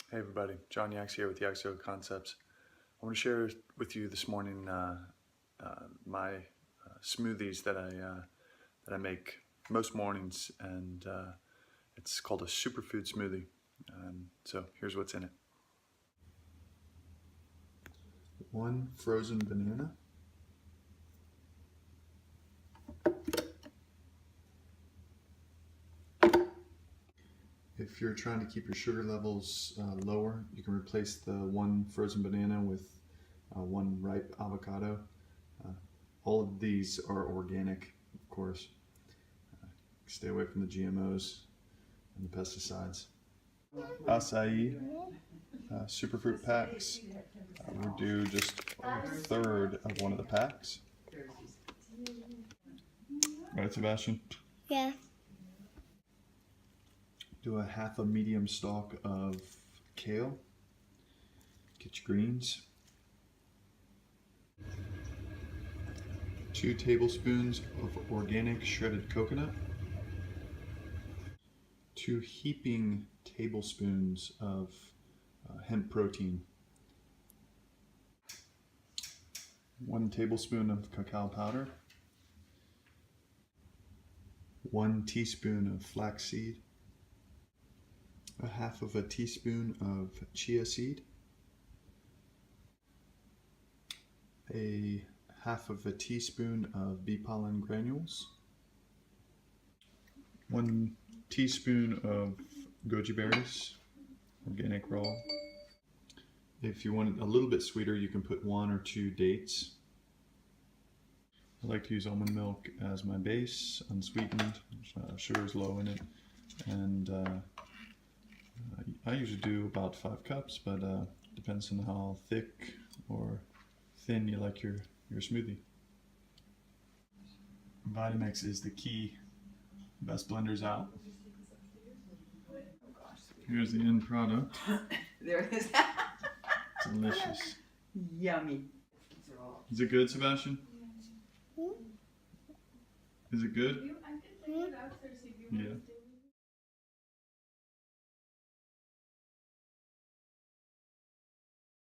Hey everybody, John Yax here with Yax Yoga Concepts. I want to share with you this morning my smoothies that I make most mornings, and it's called a Superfood Smoothie. So here's what's in it: 1 frozen banana, 'If you're trying to keep your sugar levels lower, you can replace the 1 frozen banana with 1 ripe avocado. All of these are organic, of course. Stay away from the GMOs and the pesticides. Acai, superfruit packs. We'll do just 1/3 of one of the packs. Right, Sebastian? Yeah. Do a 1/2 medium stalk of kale. Get your greens. 2 tablespoons of organic shredded coconut. 2 heaping tablespoons of hemp protein. 1 tablespoon of cacao powder. 1 teaspoon of flaxseed. 1/2 teaspoon of chia seed. 1/2 teaspoon of bee pollen granules. 1 teaspoon of goji berries, organic raw. If you want it a little bit sweeter, you can put 1 or 2 dates. I like to use almond milk as my base, unsweetened. Sugar's low in it, and I usually do about 5 cups, but depends on how thick or thin you like your smoothie. Vitamix is the key. Best blenders out. Here's the end product. There it is. Delicious. Yummy. Is it good, Sebastian? Is it good? Hmm? Yeah.